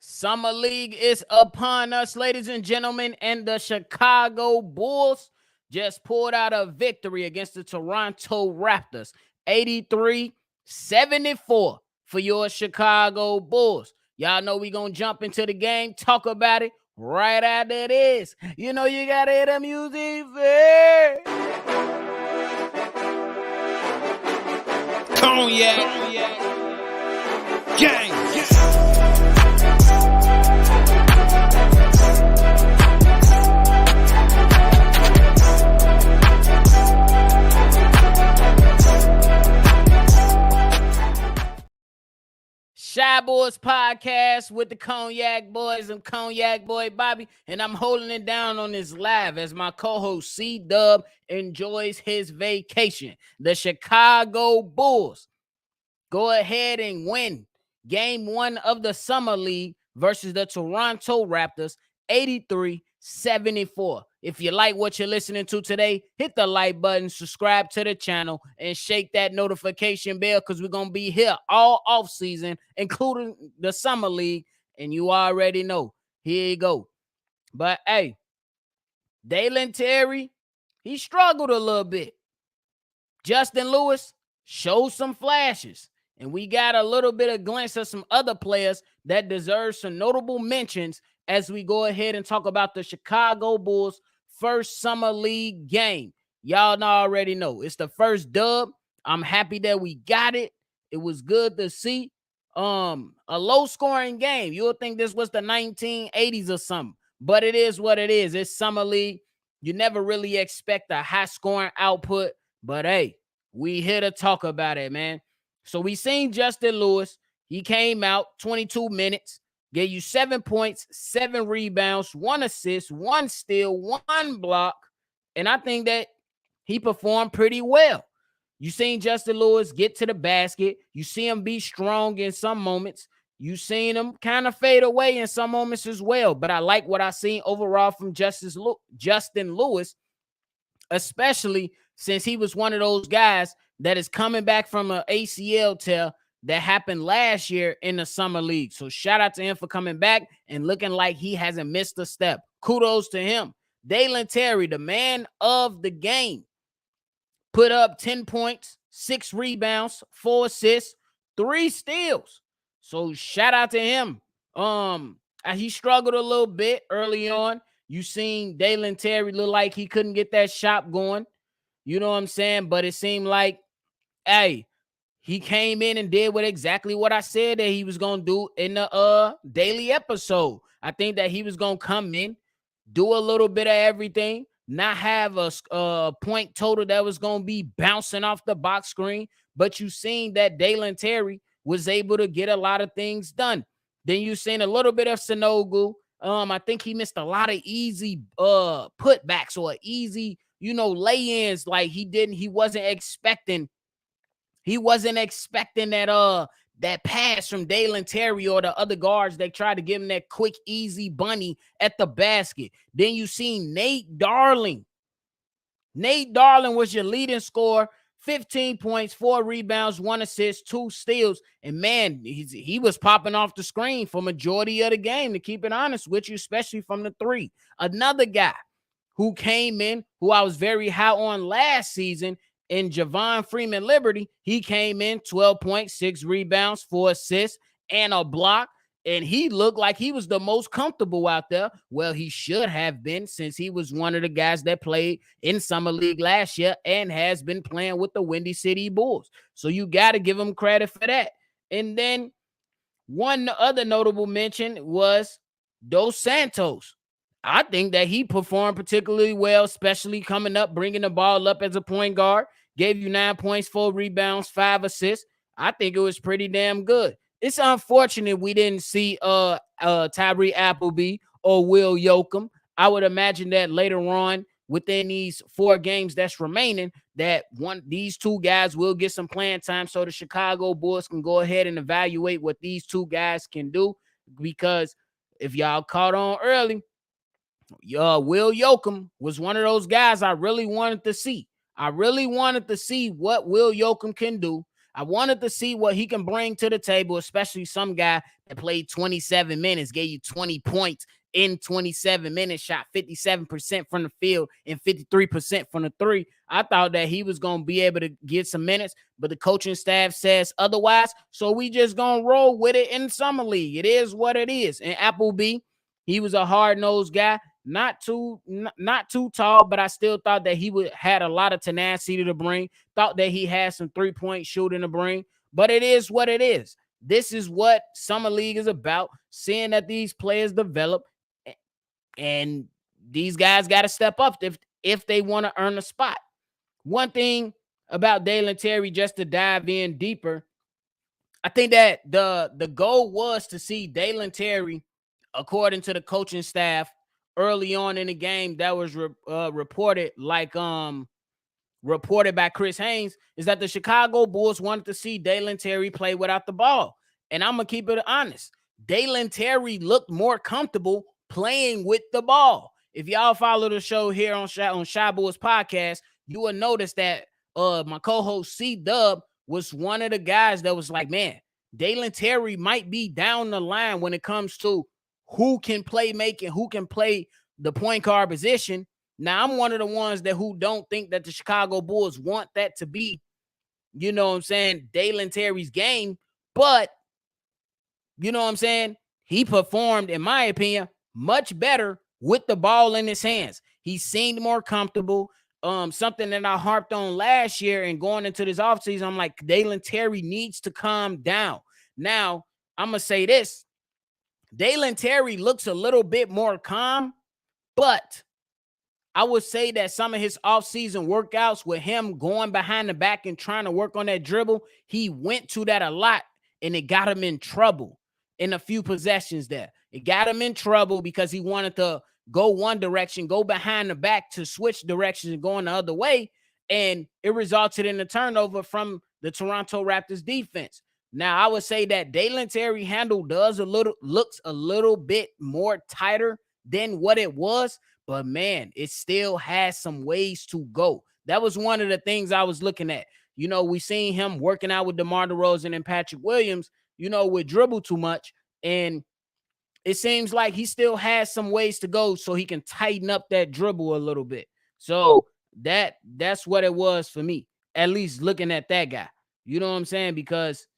Summer League is upon us, ladies and gentlemen, and the Chicago Bulls just pulled out a victory against the Toronto Raptors, 83-74 for your Chicago Bulls. Y'all know we going to jump into the game, talk about it right after this. You know you got to hear the music first. Cognac. Gang. Shy Boys Podcast with the Cognac Boys. I'm Cognac Boy Bobby, and I'm holding it down on this live as my co-host C-Dub enjoys his vacation. The Chicago Bulls go ahead and win Game 1 of the Summer League versus the Toronto Raptors, 83-74. If you like what you're listening to today, hit the like button, subscribe to the channel, and shake that notification bell because we're going to be here all off season, including the Summer League, and you already know. Here you go. But, hey, Dalen Terry, he struggled a little bit. Justin Lewis showed some flashes. And we got a little bit of glimpse of some other players that deserve some notable mentions as we go ahead and talk about the Chicago Bulls' first Summer League game. Y'all already know it's the first dub. I'm happy that we got it. It was good to see. A low-scoring game. You'll think this was the 1980s or something, but it is what it is. It's Summer League. You never really expect a high-scoring output, but hey, we here to talk about it, man. So we seen Justin Lewis. He came out 22 minutes, gave you 7 points, 7 rebounds, 1 assist, 1 steal, 1 block. And I think that he performed pretty well. You seen Justin Lewis get to the basket. You see him be strong in some moments. You seen him kind of fade away in some moments as well. But I like what I seen overall from Justin Lewis, especially since he was one of those guys that is coming back from an ACL tear that happened last year in the Summer League. So shout out to him for coming back and looking like he hasn't missed a step. Kudos to him. Dalen Terry, the man of the game, put up 10 points, 6 rebounds, 4 assists, 3 steals. So shout out to him. He struggled a little bit early on. You seen Dalen Terry look like he couldn't get that shot going. You know what I'm saying? But it seemed like, hey, he came in and did exactly what I said that he was going to do in the daily episode. I think that he was going to come in, do a little bit of everything, not have a point total that was going to be bouncing off the box screen. But you seen that Dalen Terry was able to get a lot of things done. Then you seen a little bit of Sanogo. I think he missed a lot of easy putbacks or easy, lay-ins like he wasn't expecting that pass from Dalen Terry or the other guards that tried to give him that quick, easy bunny at the basket. Then you seen Nate Darling. Nate Darling was your leading scorer, 15 points, 4 rebounds, 1 assist, 2 steals. And man, he was popping off the screen for majority of the game, to keep it honest with you, especially from the 3. Another guy who came in, who I was very high on last season, in Javon Freeman Liberty, he came in 12 points, 6 rebounds, 4 assists, and a block. And he looked like he was the most comfortable out there. Well, he should have been, since he was one of the guys that played in Summer League last year and has been playing with the Windy City Bulls. So you got to give him credit for that. And then one other notable mention was Dos Santos. I think that he performed particularly well, especially coming up, bringing the ball up as a point guard. Gave you 9 points, 4 rebounds, 5 assists. I think it was pretty damn good. It's unfortunate we didn't see Tyree Appleby or Will Yoakum. I would imagine that later on within these 4 games that's remaining, that these 2 guys will get some playing time so the Chicago Bulls can go ahead and evaluate what these 2 guys can do. Because if y'all caught on early, Will Yoakum was one of those guys I really wanted to see. I really wanted to see what Will Yoakum can do. I wanted to see what he can bring to the table, especially some guy that played 27 minutes, gave you 20 points in 27 minutes, shot 57% from the field and 53% from the three. I thought that he was going to be able to get some minutes, but the coaching staff says otherwise. So we just going to roll with it in summer league. It is what it is. And Appleby, he was a hard-nosed guy, not too tall, but I still thought that he had a lot of tenacity to bring. Thought that he had some three-point shooting to bring, but it is what it is. This is what summer league is about, seeing that these players develop, and these guys got to step up if they want to earn a spot. One thing about Dalen Terry, just to dive in deeper, I think that the goal was to see Dalen Terry, according to the coaching staff, early on in the game. That was reported by Chris Haynes, is that the Chicago Bulls wanted to see Dalen Terry play without the ball. And I'm going to keep it honest. Dalen Terry looked more comfortable playing with the ball. If y'all follow the show here on Shy Bulls podcast, you will notice that my co-host C-Dub was one of the guys that was like, man, Dalen Terry might be down the line when it comes to who can play make and who can play the point guard position. Now, I'm one of the ones who don't think that the Chicago Bulls want that to be, you know what I'm saying, Dalen Terry's game. But, you know what I'm saying, he performed, in my opinion, much better with the ball in his hands. He seemed more comfortable. Something that I harped on last year and going into this offseason, I'm like, Dalen Terry needs to calm down. Now, I'm going to say this. Dalen Terry looks a little bit more calm, but I would say that some of his offseason workouts with him going behind the back and trying to work on that dribble, he went to that a lot, and it got him in trouble in a few possessions there. It got him in trouble because he wanted to go one direction, go behind the back to switch directions and going the other way, and it resulted in a turnover from the Toronto Raptors defense. Now, I would say that Dalen Terry handle looks a little bit more tighter than what it was, but man, it still has some ways to go. That was one of the things I was looking at. You know, we seen him working out with DeMar DeRozan and Patrick Williams, you know, with dribble too much, and it seems like he still has some ways to go so he can tighten up that dribble a little bit. So that's what it was for me, at least looking at that guy. You know what I'm saying? Because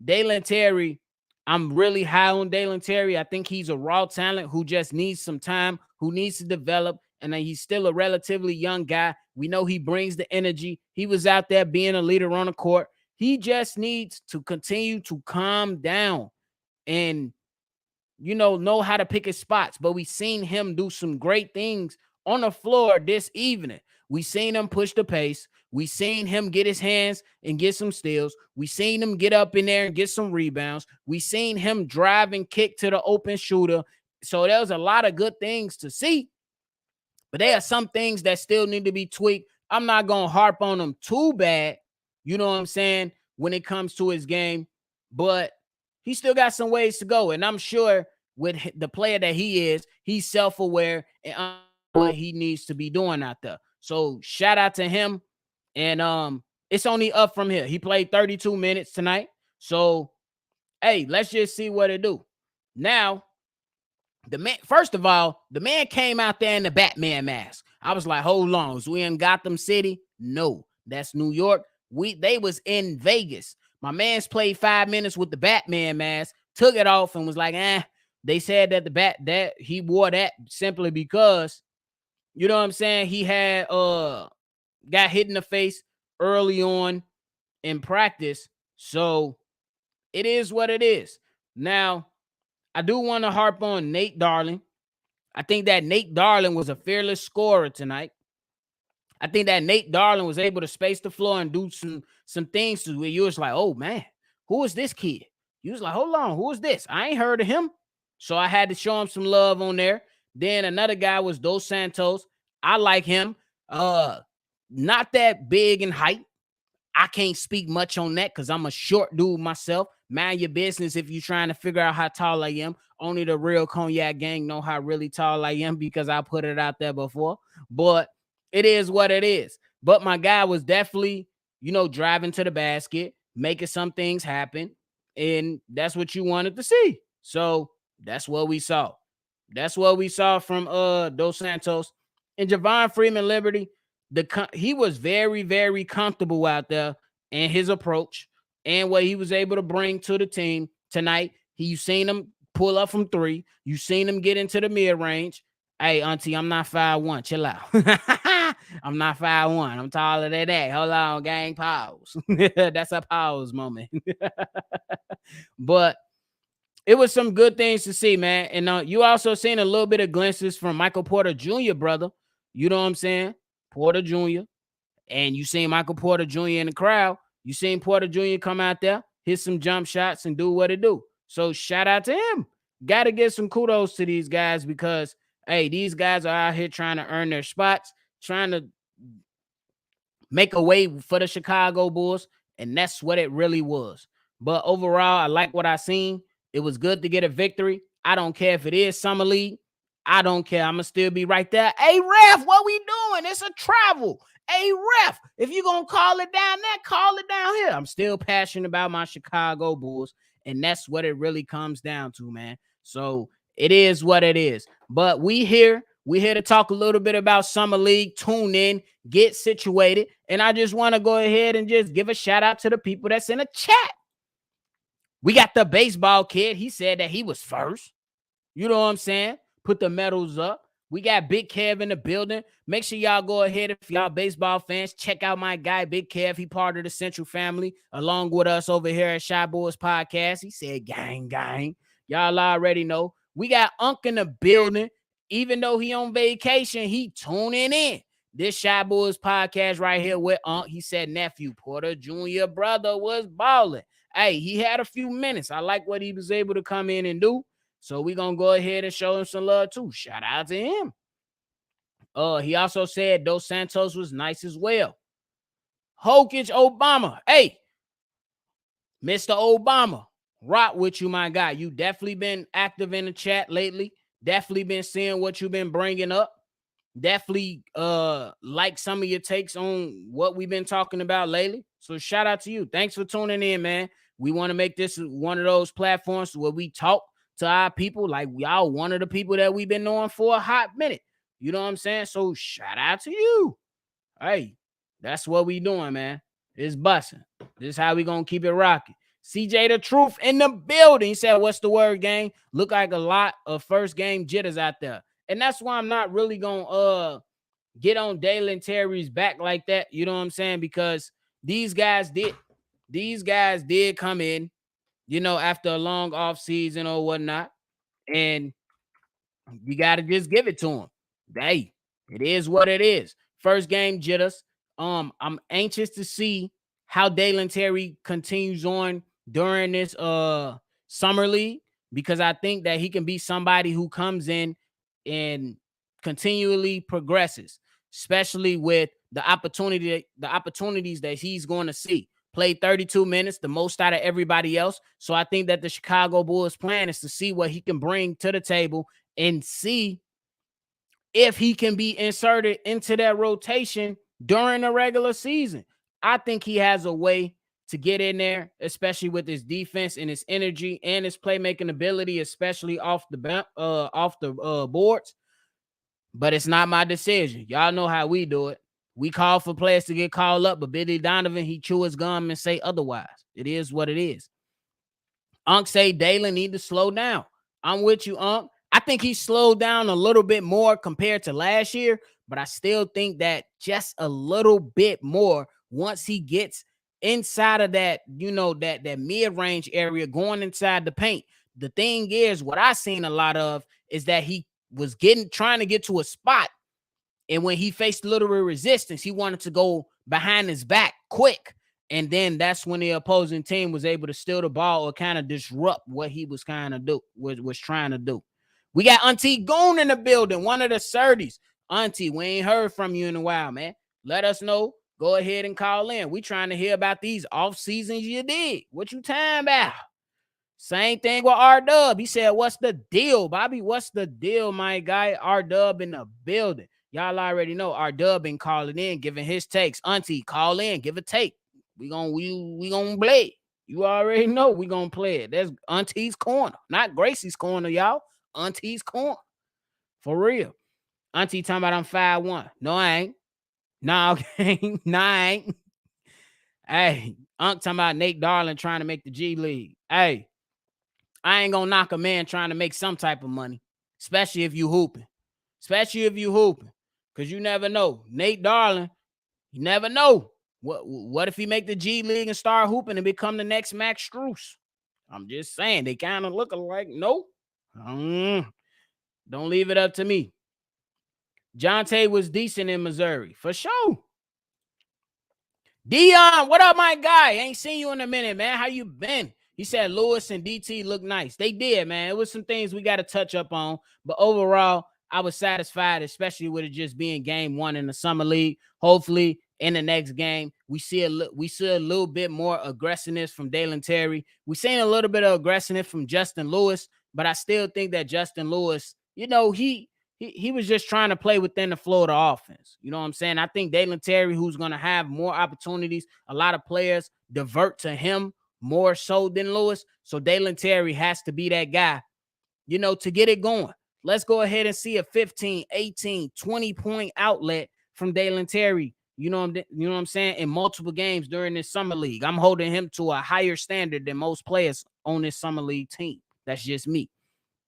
Dalen Terry, I'm really high on Dalen Terry. I think he's a raw talent who just needs some time, who needs to develop, and he's still a relatively young guy. We know he brings the energy. He was out there being a leader on the court. He just needs to continue to calm down and, you know how to pick his spots. But we seen him do some great things on the floor this evening. We seen him push the pace. We seen him get his hands and get some steals. We seen him get up in there and get some rebounds. We seen him drive and kick to the open shooter. So there was a lot of good things to see. But there are some things that still need to be tweaked. I'm not going to harp on him too bad, you know what I'm saying, when it comes to his game. But he still got some ways to go. And I'm sure with the player that he is, he's self-aware and what he needs to be doing out there. So shout out to him. And it's only up from here. He played 32 minutes tonight. So, hey, let's just see what it do. Now, first of all, the man came out there in the Batman mask. I was like, hold on, is we in Gotham City? No, that's New York. They was in Vegas. My man's played 5 minutes with the Batman mask, took it off, and was like, They said that that he wore that simply because, you know what I'm saying, he had got hit in the face early on in practice. So it is what it is. Now, I do want to harp on Nate Darling. I think that Nate Darling was a fearless scorer tonight. I think that Nate Darling was able to space the floor and do some things to where you was like, oh man, who is this kid? You was like, hold on, who is this? I ain't heard of him. So I had to show him some love on there. Then another guy was Dos Santos. I like him. Not that big in height. I can't speak much on that because I'm a short dude myself. Mind your business if you're trying to figure out how tall I am. Only the real Cognac gang know how really tall I am because I put it out there before. But it is what it is. But my guy was definitely, driving to the basket. making some things happen, and that's what you wanted to see. So that's what we saw. That's what we saw from Dos Santos and Javon Freeman Liberty. He was very, very comfortable out there in his approach and what he was able to bring to the team tonight. You seen him pull up from three. You seen him get into the mid range. Hey, auntie, I'm not 5'1". Chill out. I'm not 5'1". I'm taller than that. Hold on, gang. Pause. That's a pause moment. But it was some good things to see, man. And you also seen a little bit of glimpses from Michael Porter Jr., brother. You know what I'm saying? Porter Jr. And you seen Michael Porter Jr. in the crowd. You seen Porter Jr. come out there, hit some jump shots, and do what it do. So shout out to him. Got to give some kudos to these guys because, hey, these guys are out here trying to earn their spots, trying to make a way for the Chicago Bulls, and that's what it really was. But overall, I like what I seen. It was good to get a victory. I don't care if it is Summer League. I don't care. I'm going to still be right there. Hey, ref, what we doing? It's a travel. Hey, ref, if you're going to call it down there, call it down here. I'm still passionate about my Chicago Bulls, and that's what it really comes down to, man. So it is what it is. But we here to talk a little bit about Summer League. Tune in, get situated. And I just want to go ahead and just give a shout out to the people that's in the chat. We got the baseball kid. He said that he was first. You know what I'm saying? Put the medals up. We got Big Kev in the building. Make sure y'all go ahead, if y'all baseball fans, check out my guy, Big Kev. He part of the Central family, along with us over here at Shy Boys Podcast. He said, gang, gang. Y'all already know. We got Unc in the building. Even though he on vacation, he tuning in. This Shy Boys Podcast right here with Unc. He said, nephew, Porter Jr. brother was balling. Hey, he had a few minutes. I like what he was able to come in and do. So we're going to go ahead and show him some love too. Shout out to him. He also said Dos Santos was nice as well. Hokage Obama. Hey, Mr. Obama, rock with you, my guy. You definitely been active in the chat lately. Definitely been seeing what you've been bringing up. Definitely like some of your takes on what we've been talking about lately. So shout out to you. Thanks for tuning in, man. We want to make this one of those platforms where we talk to our people like y'all one of the people that we've been knowing for a hot minute. You know what I'm saying? So shout out to you. Hey, that's what we doing, man. It's busting. This is how we gonna keep it rocking. CJ the Truth in the building. He said, what's the word, gang? Look like a lot of first game jitters out there. And that's why I'm not really gonna get on Dalen Terry's back like that. You know what I'm saying? Because these guys did come in, you know, after a long off season or whatnot. And you gotta just give it to them. Hey, it is what it is. First game jitters. I'm anxious to see how Dalen Terry continues on during this summer league, because I think that he can be somebody who comes in and continually progresses, especially with the opportunities that he's going to see. Played 32 minutes, the most out of everybody else. So I think that the Chicago Bulls plan is to see what he can bring to the table and see if he can be inserted into that rotation during the regular season. I think he has a way to get in there, especially with his defense and his energy and his playmaking ability, especially off the boards. But it's not my decision. Y'all know how we do it. We call for players to get called up, but Billy Donovan, he chew his gum and say otherwise. It is what it is. Unc say Dalen need to slow down. I'm with you, Unc. I think he slowed down a little bit more compared to last year, but I still think that just a little bit more once he gets inside of that, you know, that mid-range area, going inside the paint. The thing is, what I seen a lot of is that he was trying to get to a spot, and when he faced a little bit of resistance, he wanted to go behind his back quick. And then that's when the opposing team was able to steal the ball or kind of disrupt what he was kind of was trying to do. We got Auntie Goon in the building, one of the Surdies. Auntie, we ain't heard from you in a while, man. Let us know. Go ahead and call in. We trying to hear about these off seasons you did. What you talking about? Same thing with R-Dub. He said, what's the deal, Bobby? What's the deal, my guy? R-Dub in the building. Y'all already know R-Dub been calling in, giving his takes. Auntie, call in, give a take. We gonna play it. You already know we gonna play it. That's Auntie's corner, not Gracie's corner, y'all. Auntie's corner. For real. Auntie talking about I'm 5'1". No, I ain't. No, okay. No, I ain't. Hey, Unc talking about Nate Darling trying to make the G League. Hey, I ain't gonna knock a man trying to make some type of money, especially if you hooping. Especially if you hooping. Because you never know. Nate Darling, you never know. What if he make the G League and start hooping and become the next Max Strus? I'm just saying, they kind of look alike. Nope. Don't leave it up to me. Jonte was decent in Missouri, for sure. Dion, what up, my guy? Ain't seen you in a minute, man. How you been? He said Lewis and DT look nice. They did, man. It was some things we got to touch up on. But overall, I was satisfied, especially with it just being game one in the summer league. Hopefully, in the next game, we see a little bit more aggressiveness from Dalen Terry. We seen a little bit of aggressiveness from Justin Lewis, but I still think that Justin Lewis, he was just trying to play within the flow of the offense. You know what I'm saying? I think Dalen Terry, who's going to have more opportunities, a lot of players divert to him more so than Lewis. So Dalen Terry has to be that guy, to get it going. Let's go ahead and see a 15, 18, 20-point outlet from Dalen Terry. You know what I'm saying? In multiple games during this summer league. I'm holding him to a higher standard than most players on this summer league team. That's just me.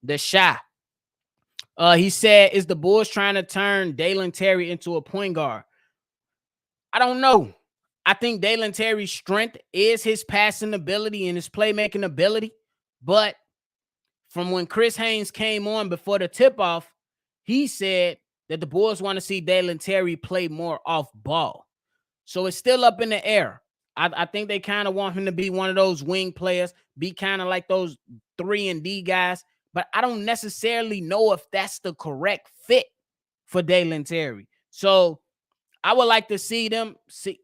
The Shy. He said, is the Bulls trying to turn Dalen Terry into a point guard? I don't know. I think Dalen Terry's strength is his passing ability and his playmaking ability. But from when Chris Haynes came on before the tip-off, he said that the Bulls want to see Dalen Terry play more off ball. So it's still up in the air. I think they kind of want him to be one of those wing players, be kind of like those 3-and-D guys. But I don't necessarily know if that's the correct fit for Dalen Terry. So I would like to see them.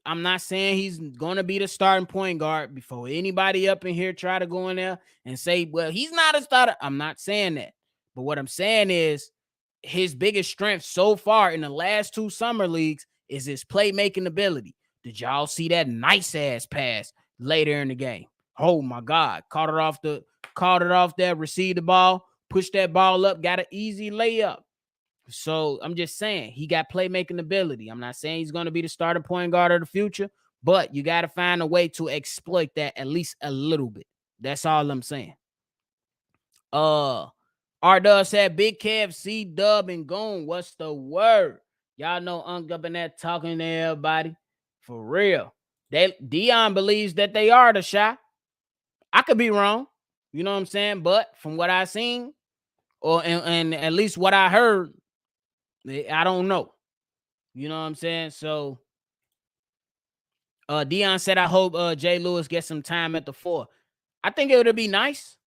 I'm not saying he's going to be the starting point guard before anybody up in here try to go in there and say, well, he's not a starter. I'm not saying that. But what I'm saying is his biggest strength so far in the last two summer leagues is his playmaking ability. Did y'all see that nice-ass pass later in the game? Oh, my God. Caught it off there, received the ball, pushed that ball up, got an easy layup. So I'm just saying he got playmaking ability. I'm not saying he's going to be the starting point guard of the future, but you got to find a way to exploit that at least a little bit. That's all I'm saying. R-Dub said, Big Kev, C-Dub, and Goon. What's the word? Y'all know Unc up in there talking to everybody. For real. Dion believes that they are the Shy. I could be wrong. You know what I'm saying? But from what I seen, and at least what I heard, I don't know. You know what I'm saying? So Dion said, I hope Jay Lewis gets some time at the 4. I think it would be nice,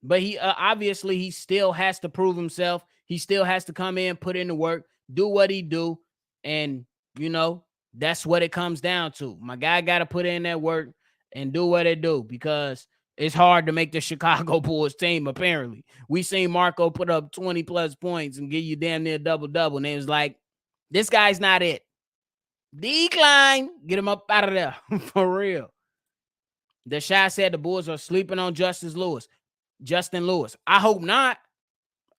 but he obviously he still has to prove himself. He still has to come in, put in the work, do what he do, and that's what it comes down to. My guy got to put in that work and do what it do, because it's hard to make the Chicago Bulls team, apparently. We seen Marco put up 20-plus points and give you damn near double-double, and it was like, this guy's not it. Decline. Get him up out of there. For real. The Shy said the Bulls are sleeping on Justin Lewis. I hope not.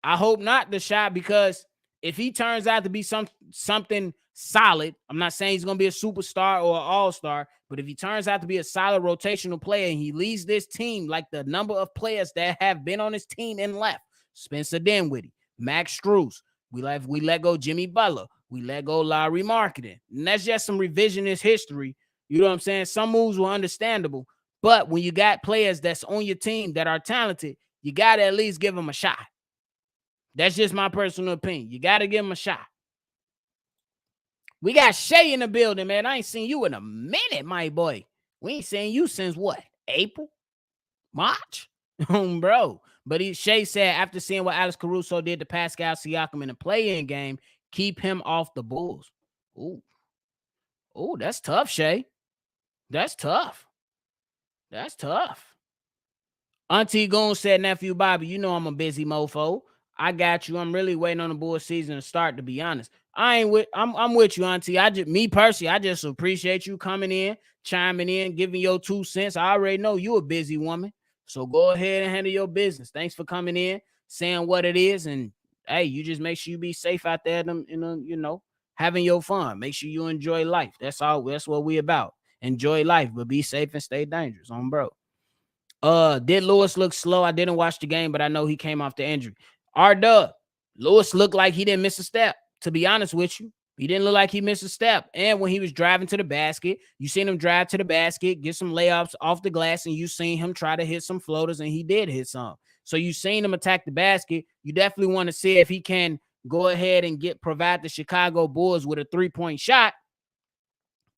The Shy, because if he turns out to be something solid, I'm not saying he's going to be a superstar or an all-star, but if he turns out to be a solid rotational player and he leads this team like the number of players that have been on his team and left, Spencer Dinwiddie, Max Strus, we let go Jimmy Butler, we let go Lowry Marketing, and that's just some revisionist history. You know what I'm saying? Some moves were understandable, but when you got players that's on your team that are talented, you got to at least give them a shot. That's just my personal opinion. You got to give them a shot. We got Shay in the building, man. I ain't seen you in a minute, my boy. We ain't seen you since what? April? March? Bro. But Shay said, after seeing what Alex Caruso did to Pascal Siakam in the play-in game, keep him off the Bulls. Ooh, that's tough, Shay. That's tough. Auntie Goon said, Nephew Bobby, you know I'm a busy mofo. I got you. I'm really waiting on the Bulls season to start, to be honest. I'm with you, Auntie. Me personally, I just appreciate you coming in, chiming in, giving your 2 cents. I already know you a busy woman. So go ahead and handle your business. Thanks for coming in, saying what it is. And hey, you just make sure you be safe out there, having your fun. Make sure you enjoy life. That's all. That's what we about. Enjoy life, but be safe and stay dangerous. On bro. Did Lewis look slow? I didn't watch the game, but I know he came off the injury. R-Dub, Lewis looked like he didn't miss a step. To be honest with you, he didn't look like he missed a step. And when he was driving to the basket, you seen him drive to the basket, get some layups off the glass, and you seen him try to hit some floaters, and he did hit some. So you seen him attack the basket. You definitely want to see if he can go ahead and provide the Chicago Bulls with a 3-point shot.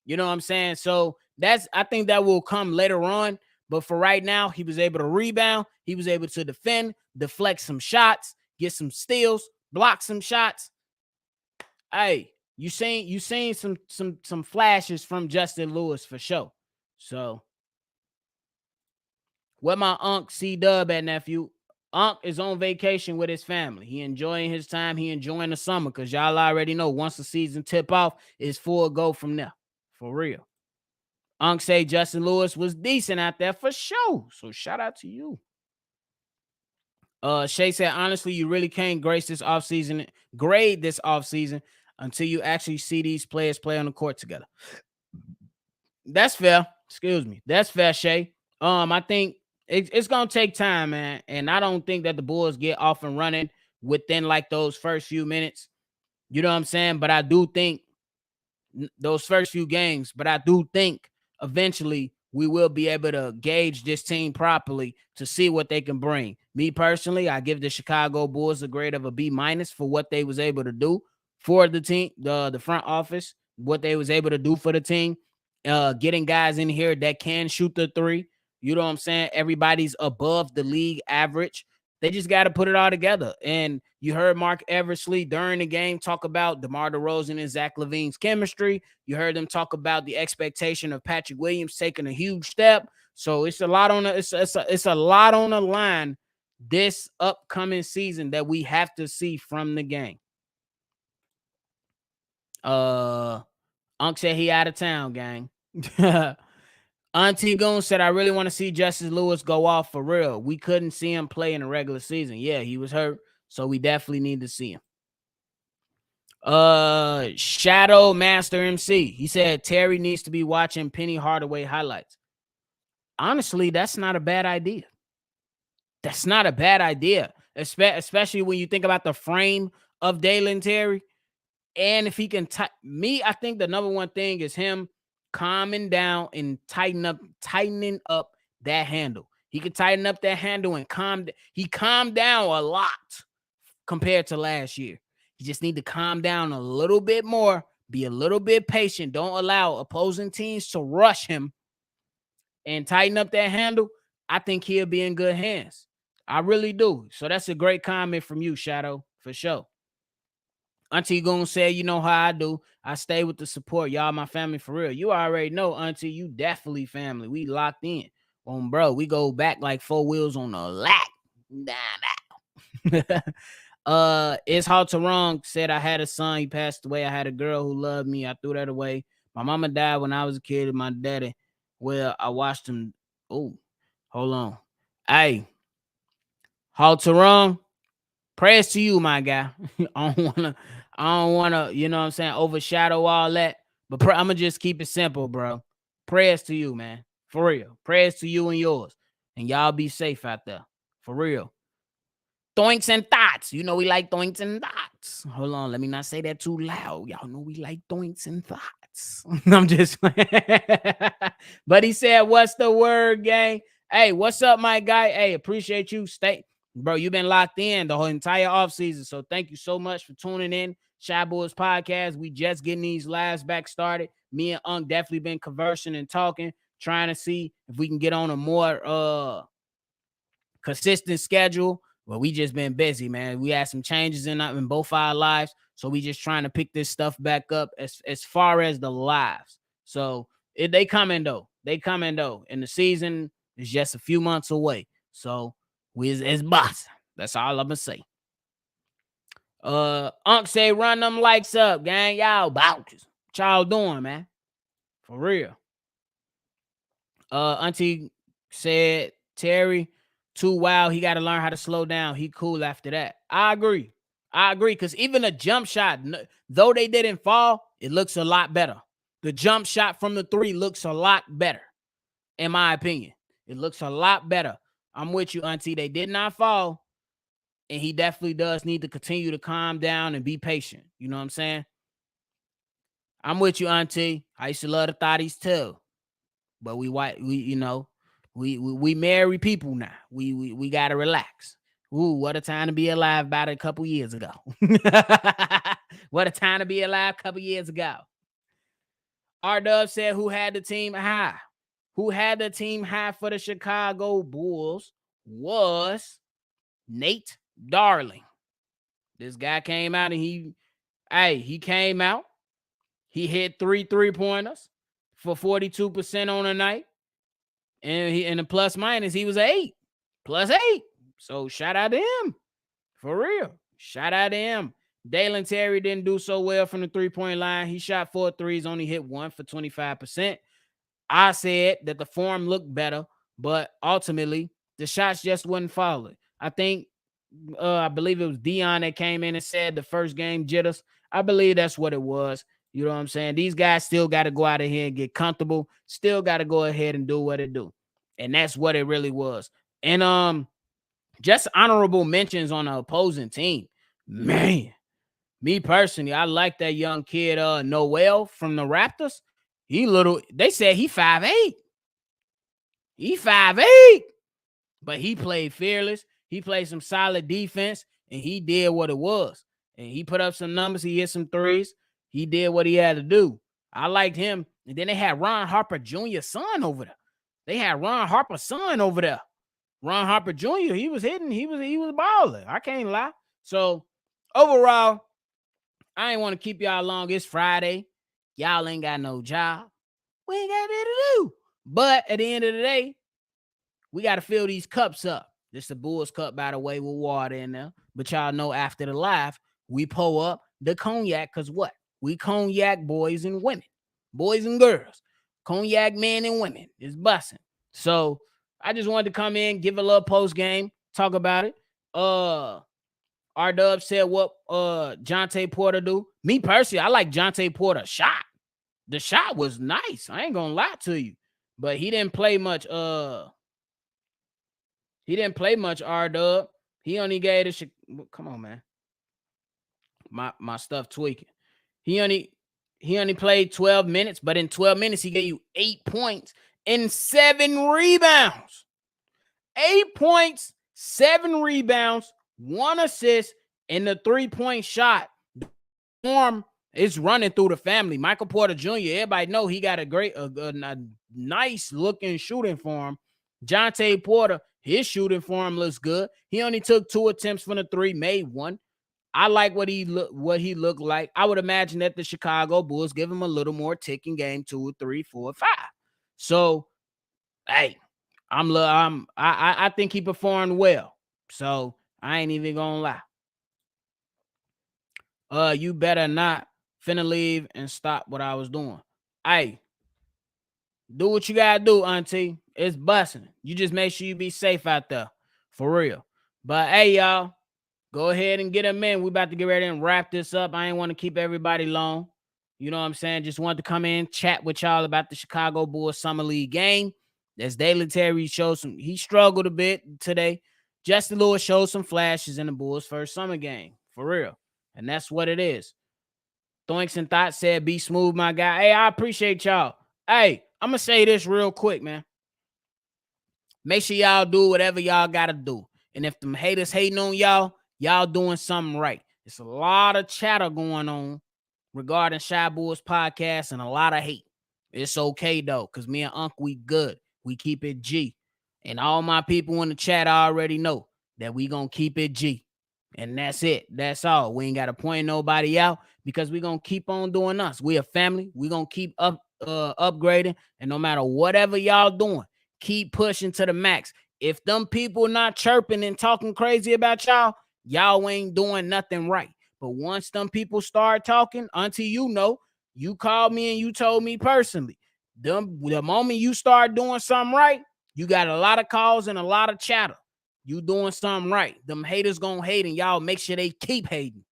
You know what I'm saying? So I think that will come later on. But for right now, he was able to rebound. He was able to defend, deflect some shots, get some steals, block some shots. Hey, you seen some flashes from Justin Lewis for sure. So where my Unc C-Dub at, nephew? Unc is on vacation with his family. He enjoying his time. He enjoying the summer because y'all already know once the season tip off, it's full go from there. For real. Unc say Justin Lewis was decent out there for sure. So shout out to you. Shay said, honestly, you really can't grade this offseason until you actually see these players play on the court together. That's fair. Excuse me. That's fair, Shay. I think it's gonna take time, man. And I don't think that the Bulls get off and running within like those first few minutes. You know what I'm saying? But I do think those first few games, but I do think eventually we will be able to gauge this team properly to see what they can bring. Me personally, I give the Chicago Bulls a grade of a B- for what they was able to do for the team, the front office, what they was able to do for the team, getting guys in here that can shoot the three. You know what I'm saying? Everybody's above the league average. They just got to put it all together. And you heard Mark Eversley during the game talk about DeMar DeRozan and Zach LaVine's chemistry. You heard them talk about the expectation of Patrick Williams taking a huge step. So it's a lot on it's a lot on the line this upcoming season that we have to see from the game. Unc said he out of town, gang. Auntie Goon said, I really want to see Justice Lewis go off for real. We couldn't see him play in the regular season. Yeah, he was hurt. So we definitely need to see him. Shadow Master MC. He said Terry needs to be watching Penny Hardaway highlights. Honestly, that's not a bad idea. That's not a bad idea. Especially when you think about the frame of Dalen Terry. And if he can I think the number one thing is him calming down and tightening up that handle. He can tighten up that handle and he calmed down a lot compared to last year. You just need to calm down a little bit more, be a little bit patient. Don't allow opposing teams to rush him and tighten up that handle. I think he'll be in good hands. I really do. So that's a great comment from you, Shadow, for sure. Auntie Goon said, you know how I do. I stay with the support. Y'all my family for real. You already know, Auntie, you definitely family. We locked in. Bro, we go back like 4 wheels on a lack. It's hard to wrong. Said I had a son. He passed away. I had a girl who loved me. I threw that away. My mama died when I was a kid. And my daddy, well, I watched him. Oh, hold on. Hey, hard to wrong. Prayers to you, my guy. I don't wanna, you know what I'm saying, overshadow all that. But I'm gonna just keep it simple, bro. Prayers to you, man. For real. Prayers to you and yours. And y'all be safe out there. For real. Doinks and thoughts. You know we like doinks and thoughts. Hold on, let me not say that too loud. Y'all know we like doinks and thoughts. I'm just but he said, what's the word, gang? Hey, what's up, my guy? Hey, appreciate you. Bro, you've been locked in the whole entire offseason. So thank you so much for tuning in. Shy Boys Podcast. We just getting these lives back started. Me and Unc definitely been conversing and talking, trying to see if we can get on a more consistent schedule. Well, we just been busy, man. We had some changes in both our lives. So we just trying to pick this stuff back up as far as the lives. So they coming though. They coming though. And the season is just a few months away. So it's boss. That's all I'm gonna say. Unc say run them likes up, gang. Y'all bounces. What y'all doing, man? For real. Auntie said Terry too wild. He got to learn how to slow down. He cool after that. I agree. Because even a jump shot, though they didn't fall, it looks a lot better. The jump shot from the 3 looks a lot better, in my opinion. It looks a lot better. I'm with you, Auntie. They did not fall, and he definitely does need to continue to calm down and be patient. You know what I'm saying? I'm with you, Auntie. I used to love the thotties too, but we white, we married people now. We gotta relax. Ooh, what a time to be alive about a couple years ago. What a time to be alive a couple years ago. R Dub said who had the team high? Who had the team high for the Chicago Bulls was Nate Darling. This guy came out and he came out. He hit 3-pointers for 42% on the night. And in the plus minus, he was 8. Plus 8. So shout out to him. For real. Shout out to him. Dalen Terry didn't do so well from the 3-point line. He shot 4 threes, only hit 1 for 25%. I said that the form looked better, but ultimately the shots just wasn't falling. I think I believe it was Dion that came in and said the first game jitters. I believe that's what it was. You know what I'm saying? These guys still got to go out of here and get comfortable. Still got to go ahead and do what it do. And that's what it really was. And just honorable mentions on the opposing team. Man, me personally, I like that young kid, Noel from the Raptors. They said he 5'8". He 5'8". But he played fearless. He played some solid defense, and he did what it was. And he put up some numbers. He hit some threes. He did what he had to do. I liked him. And then they had Ron Harper Jr.'s son over there. They had Ron Harper's son over there. Ron Harper Jr., he was hitting. He was balling. I can't lie. So, overall, I ain't want to keep y'all long. It's Friday. Y'all ain't got no job. We ain't got nothing to do. But at the end of the day, we got to fill these cups up. This is the Bulls cup, by the way, with water in there. But y'all know after the live, we pull up the cognac because what? We cognac boys and women. Boys and girls. Cognac men and women. It's busting. So I just wanted to come in, give a little post game, talk about it. R-Dub said what Jonte Porter do. Me personally, I like Jonte Porter's shot. The shot was nice. I ain't gonna lie to you. But he didn't play much. He didn't play much, R-Dub. He only gave the come on, man. My stuff tweaking. He only played 12 minutes, but in 12 minutes, he gave you 8 points and 7 rebounds. 8 points, 7 rebounds, 1 assist, and the 3-point shot. The form is running through the family. Michael Porter Jr., everybody know he got a nice looking shooting form. Jonte Porter, his shooting form looks good. He only took 2 attempts from the 3, made 1. I like what he looked like. I would imagine that the Chicago Bulls give him a little more tick in game 2, 3, 4, 5. So, hey, I think he performed well. So I ain't even gonna lie. You better not finna leave and stop what I was doing. Hey, do what you gotta do, Auntie. It's busting. You just make sure you be safe out there. For real. But hey, y'all, go ahead and get them in. We about to get ready and wrap this up. I ain't want to keep everybody long. You know what I'm saying? Just wanted to come in, chat with y'all about the Chicago Bulls Summer League game. As Dalen Terry shows he struggled a bit today. Justin Lewis showed some flashes in the Bulls' first summer game. For real. And that's what it is. Thoinks and Thoughts said, be smooth, my guy. Hey, I appreciate y'all. Hey, I'm going to say this real quick, man. Make sure y'all do whatever y'all got to do. And if them haters hating on y'all doing something right. It's a lot of chatter going on regarding Shy Bulls podcast and a lot of hate. It's okay, though, because me and Unc, we good. We keep it G. And all my people in the chat already know that we going to keep it G. And that's it. That's all. We ain't got to point nobody out because we going to keep on doing us. We a family. We going to keep upgrading. And no matter whatever y'all doing, keep pushing to the max. If them people not chirping and talking crazy about y'all ain't doing nothing right. But once them people start talking, until you know, you called me and you told me personally, The moment you start doing something right, you got a lot of calls and a lot of chatter. You doing something right. Them haters gonna hate, and y'all make sure they keep hating.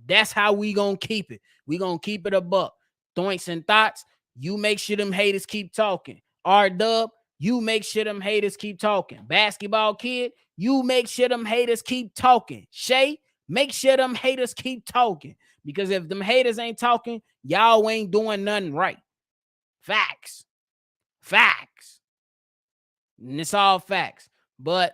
That's how we gonna keep it. We gonna keep it a buck. Thoughts and thoughts. You make sure them haters keep talking. R-Dub, you make sure them haters keep talking. Basketball Kid, you make sure them haters keep talking. Shay, make sure them haters keep talking. Because if them haters ain't talking, y'all ain't doing nothing right. Facts. Facts. And it's all facts. But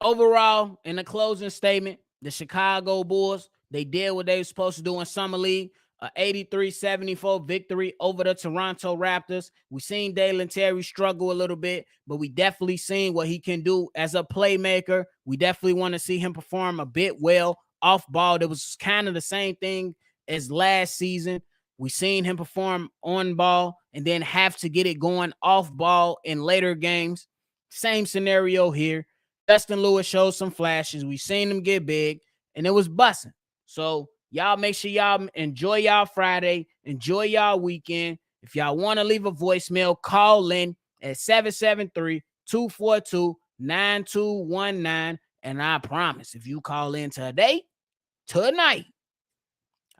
overall, in the closing statement, the Chicago Bulls, they did what they were supposed to do in Summer League. A 83-74 victory over the Toronto Raptors. We seen Dalen Terry struggle a little bit, but we definitely seen what he can do as a playmaker. We definitely want to see him perform a bit well off ball. That was kind of the same thing as last season. We seen him perform on ball and then have to get it going off ball in later games. Same scenario here. Justin Lewis showed some flashes. We seen him get big, and it was busting. So y'all make sure y'all enjoy y'all Friday, enjoy y'all weekend. If y'all want to leave a voicemail, call in at 773-242-9219. And I promise, if you call in tonight,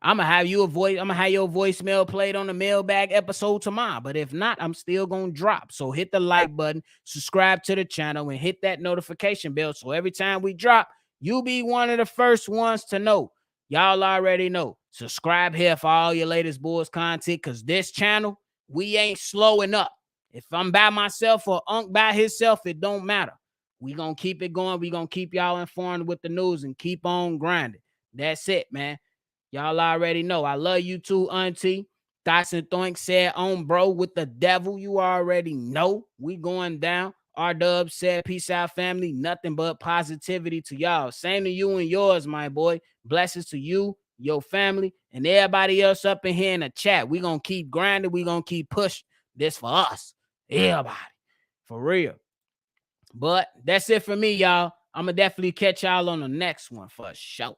I'm gonna have your voicemail played on the mailbag episode tomorrow. But if not, I'm still gonna drop. So hit the like button, subscribe to the channel, and hit that notification bell. So every time we drop, you'll be one of the first ones to know. Y'all already know. Subscribe here for all your latest Bulls content. Cause this channel, we ain't slowing up. If I'm by myself or Unc by himself, it don't matter. We gonna keep it going. We gonna keep y'all informed with the news and keep on grinding. That's it, man. Y'all already know. I love you too, Auntie. Thoughts and Thoink said on bro with the devil. You already know. We going down. R-Dub said, peace out, family. Nothing but positivity to y'all. Same to you and yours, my boy. Blessings to you, your family, and everybody else up in here in the chat. We going to keep grinding. We going to keep pushing this for us. Everybody. For real. But that's it for me, y'all. I'm going to definitely catch y'all on the next one for sure.